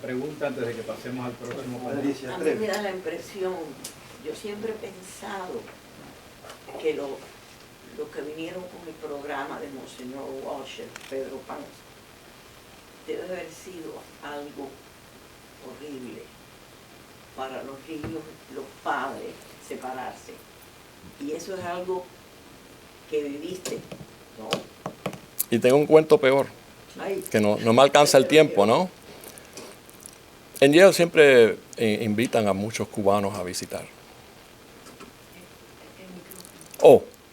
pregunta antes de que pasemos al próximo panel. A mí me da la impresión, yo siempre he pensado que los que vinieron con el programa de Monseñor Walsh, Pedro Panz, debe haber sido algo horrible para los niños, los padres, separarse. Y eso es algo que viviste, ¿no? Y tengo un cuento peor, que no me alcanza el tiempo, ¿no? En Yale siempre invitan a muchos cubanos a visitar.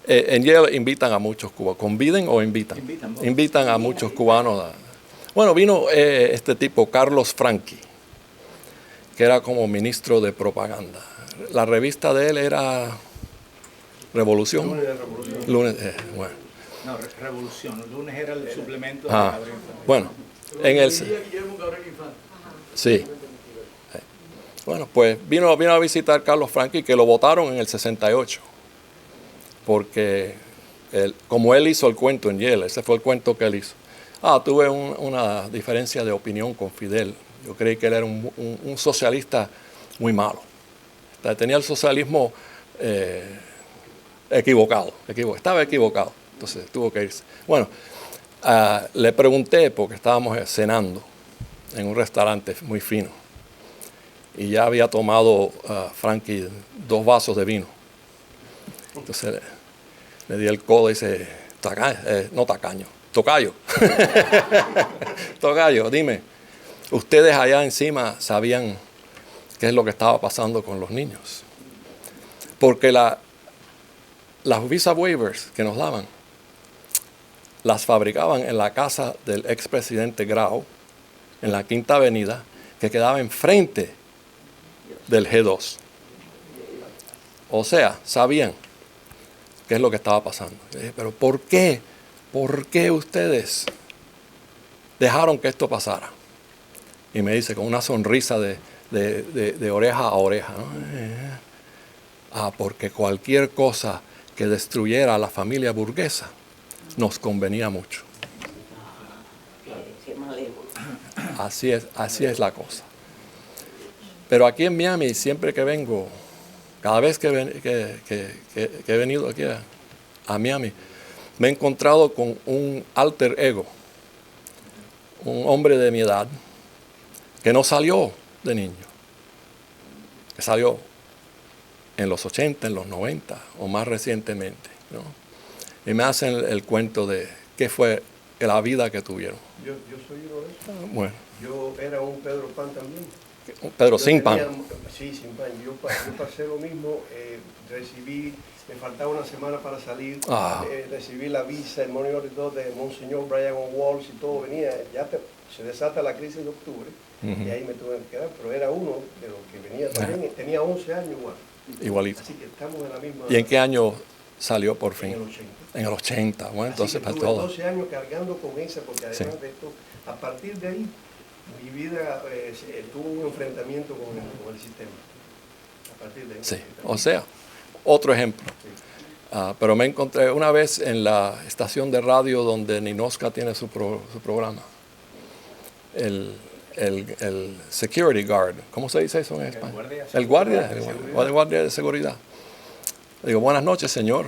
En Yale invitan a muchos cubanos. ¿Conviden o invitan? Invitan a muchos cubanos. Bueno, vino este tipo, Carlos Franqui, que era como ministro de propaganda. La revista de él era Revolución. Lunes de Revolución. Lunes, bueno. No, Revolución. El lunes era el suplemento de Gabriel Infante. Bueno, en el... Sí. Bueno, pues vino a visitar Carlos Franqui, que lo votaron en el 68. Porque como él hizo el cuento en Yale, ese fue el cuento que él hizo. Tuve una diferencia de opinión con Fidel. Yo creí que él era un socialista muy malo. Tenía el socialismo equivocado. Estaba equivocado. Entonces tuvo que irse. Bueno, le pregunté, porque estábamos cenando en un restaurante muy fino. Y ya había tomado Franqui 2 vasos de vino. Entonces le di el codo y dice, tocayo. Tocayo, dime, ustedes allá encima sabían qué es lo que estaba pasando con los niños. Porque las visa waivers que nos daban, las fabricaban en la casa del expresidente Grau, en la Quinta Avenida, que quedaba enfrente del G2. O sea, sabían qué es lo que estaba pasando. Pero ¿por qué? ¿Por qué ustedes dejaron que esto pasara? Y me dice con una sonrisa de oreja a oreja, ¿no? Porque cualquier cosa que destruyera a la familia burguesa nos convenía mucho. Así es la cosa. Pero aquí en Miami, siempre que vengo, cada vez que he venido aquí a Miami, me he encontrado con un alter ego, un hombre de mi edad, que no salió de niño, que salió en los 80, en los 90 o más recientemente, ¿no? Y me hacen el cuento de qué fue la vida que tuvieron. Yo soy uno de esos. Bueno. Yo era un Pedro Pan también. Pedro sin pan. Sí, sin pan. Yo pasé lo mismo. Me faltaba una semana para salir. Recibí la visa, el monitor de Monseñor Brian Walsh y todo venía. Se desata la crisis de octubre y ahí me tuve que quedar. Pero era uno de los que venía también. Tenía 11 años igual. Igualito. Así que estamos en la misma. ¿Y en qué año salió por fin? En el 80. En el 80. Bueno, entonces para tuve todo. 12 años cargando con esa, porque además de esto, a partir de ahí, mi vida tuvo un enfrentamiento con el sistema. A partir de ahí. Sí, o sea, otro ejemplo. Sí. Pero me encontré una vez en la estación de radio donde Ninoska tiene su programa. El security guard, ¿cómo se dice eso en español? El guardia de seguridad. Le digo, buenas noches, señor.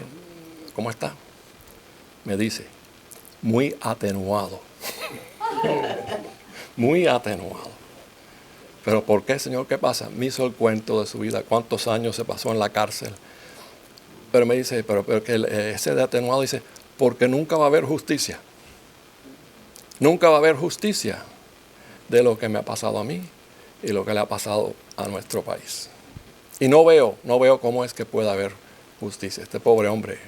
¿Cómo está? Me dice, muy atenuado. Muy atenuado. ¿Pero por qué, señor? ¿Qué pasa? Me hizo el cuento de su vida, cuántos años se pasó en la cárcel. Pero me dice, pero que ese de atenuado dice, porque nunca va a haber justicia. Nunca va a haber justicia de lo que me ha pasado a mí y lo que le ha pasado a nuestro país. Y no veo cómo es que pueda haber justicia. Este pobre hombre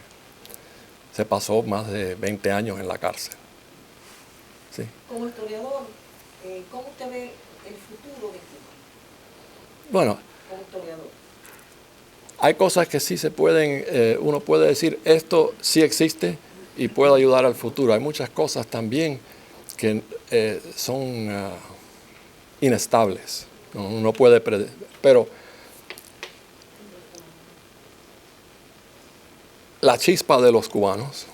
se pasó más de 20 años en la cárcel. ¿Sí? Como historiador, ¿cómo usted ve el futuro de Cuba? Bueno, como historiador, hay cosas que sí se pueden, uno puede decir, esto sí existe y puede ayudar al futuro. Hay muchas cosas también que son inestables. Uno puede predecir, pero la chispa de los cubanos,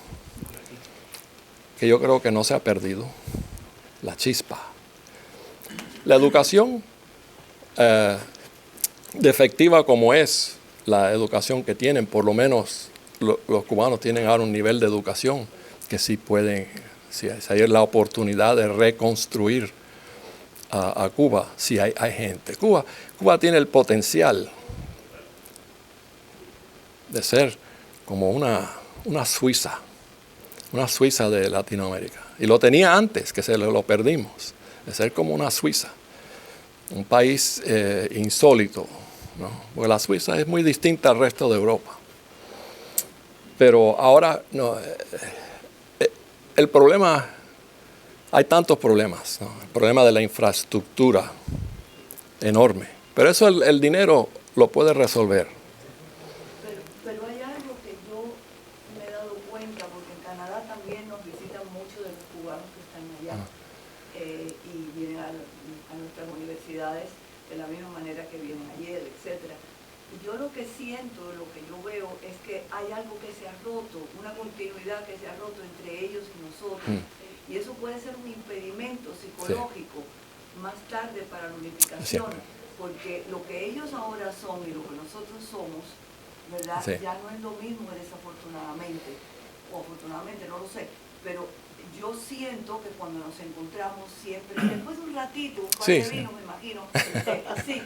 que yo creo que no se ha perdido, la chispa. La educación, de efectiva como es la educación que tienen, por lo menos los cubanos tienen ahora un nivel de educación que sí pueden, si hay la oportunidad de reconstruir a Cuba, si hay gente. Cuba tiene el potencial de ser como una Suiza de Latinoamérica. Y lo tenía antes, que se lo perdimos, de ser como una Suiza, un país insólito, ¿no? Porque la Suiza es muy distinta al resto de Europa. Pero ahora, no, el problema, hay tantos problemas, ¿no? El problema de la infraestructura, enorme. Pero eso el dinero lo puede resolver. Pero hay algo que yo me he dado cuenta, porque en Canadá también nos visitan muchos de los cubanos que están allá y vienen a nuestras universidades de la misma manera que vienen ayer, etcétera. Yo lo que siento, lo que yo veo, es que hay algo que se ha roto, una continuidad que se ha roto entre ellos y nosotros. Y eso puede ser un impedimento psicológico más tarde para la unificación, porque lo que ellos ahora son y lo que nosotros somos, ¿verdad? Ya no es lo mismo, desafortunadamente, o afortunadamente, no lo sé, pero yo siento que cuando nos encontramos siempre, después de un ratito, un par de vino, me imagino, así,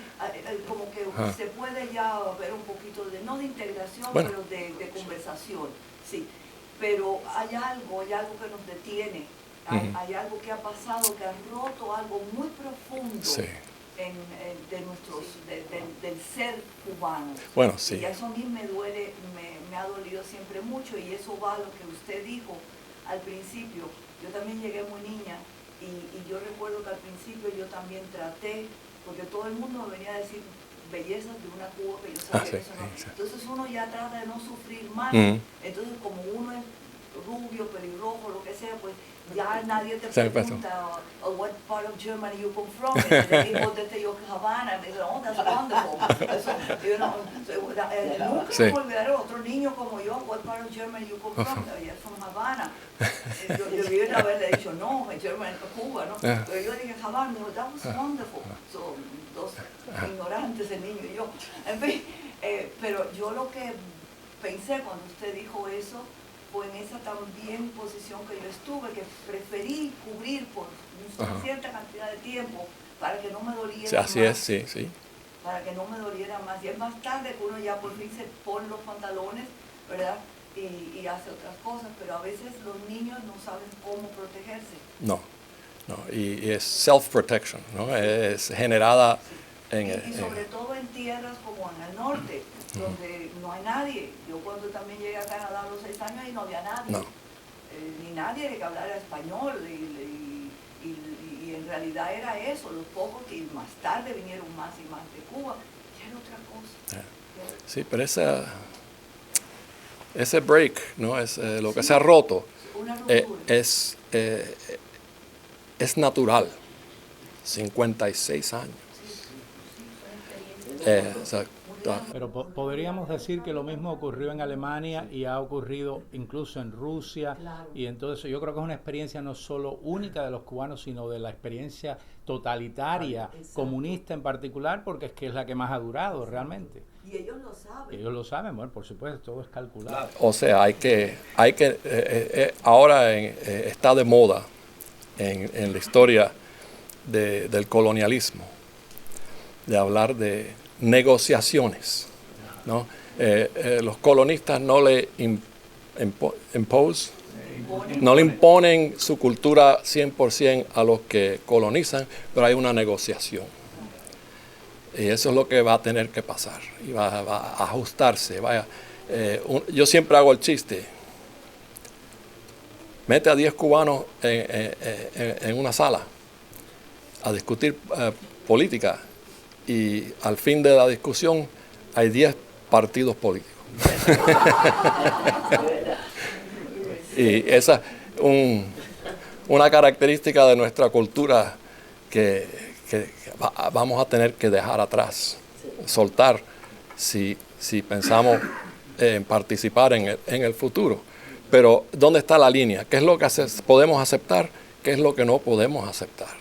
como que se puede ya ver un poquito de, no de integración, pero de conversación, sí. Pero hay algo que nos detiene, hay algo que ha pasado, que ha roto algo muy profundo del ser cubano. Bueno, sí. Y eso a mí me duele, me ha dolido siempre mucho, y eso va a lo que usted dijo al principio. Yo también llegué muy niña y yo recuerdo que al principio yo también traté, porque todo el mundo me venía a decir bellezas de una Cuba que yo sabía que eso no. Entonces uno ya trata de no sufrir más. Entonces como uno es rubio, pelirrojo, lo que sea, pues ya nadie te pregunta what part of Germany you come from. Y le digo desde yo Havana, me dicen, oh, that's wonderful. Eso, you know, nunca me olvidaré otro niño como yo, what part of Germany you come from. You're from Havana. Yo debía haberle dicho, no, Germany, Cuba, ¿no? Pero yo dije Havana, me dijo, that was wonderful. So, dos ignorantes, el niño y yo. En fin, pero yo lo que pensé cuando usted dijo eso, fue en esa también posición que yo estuve, que preferí cubrir por una cierta cantidad de tiempo para que no me doliera más. Así es, sí. Para que no me doliera más. Y es más tarde que uno ya por fin se pone los pantalones, ¿verdad? Y hace otras cosas, pero a veces los niños no saben cómo protegerse. No, y es self-protection, ¿no? Es generada y sobre todo en tierras como en el norte, donde no hay nadie. Yo cuando también llegué a Canadá a los 6 años y no había nadie, ni nadie que hablara español, y en realidad era eso, los pocos que más tarde vinieron más y más de Cuba, ya era otra cosa. Sí, pero ese break, ¿no? Es lo que se ha roto, es natural, 56 años. Pero podríamos decir que lo mismo ocurrió en Alemania y ha ocurrido incluso en Rusia, y entonces yo creo que es una experiencia no solo única de los cubanos, sino de la experiencia totalitaria, comunista en particular, porque es que es la que más ha durado realmente. Y ellos lo saben. Ellos lo saben, bueno, por supuesto, todo es calculado. O sea, hay que ahora está de moda en la historia del colonialismo, de hablar de negociaciones, ¿no? Los colonistas no le imponen su cultura 100% a los que colonizan, pero hay una negociación. Y eso es lo que va a tener que pasar, y va a ajustarse. Yo siempre hago el chiste: mete a 10 cubanos en una sala a discutir política, y al fin de la discusión hay 10 partidos políticos. Y esa es una característica de nuestra cultura que vamos a tener que dejar atrás, soltar, si pensamos en participar en el futuro. Pero ¿dónde está la línea? ¿Qué es lo que podemos aceptar? ¿Qué es lo que no podemos aceptar?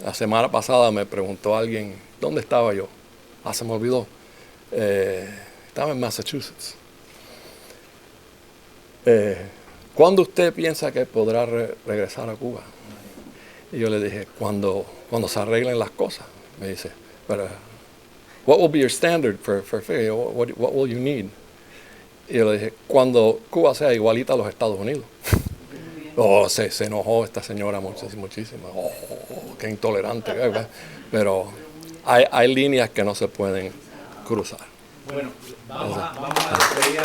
La semana pasada me preguntó alguien, ¿dónde estaba yo? Se me olvidó. Estaba en Massachusetts. ¿Cuándo usted piensa que podrá regresar a Cuba? Y yo le dije, cuando se arreglen las cosas. Me dice, pero what will be your standard for failure? What will you need? Y yo le dije, cuando Cuba sea igualita a los Estados Unidos. Oh, se enojó esta señora muchísimo. Oh, qué intolerante. Pero hay líneas que no se pueden cruzar. Bueno, vamos a despedir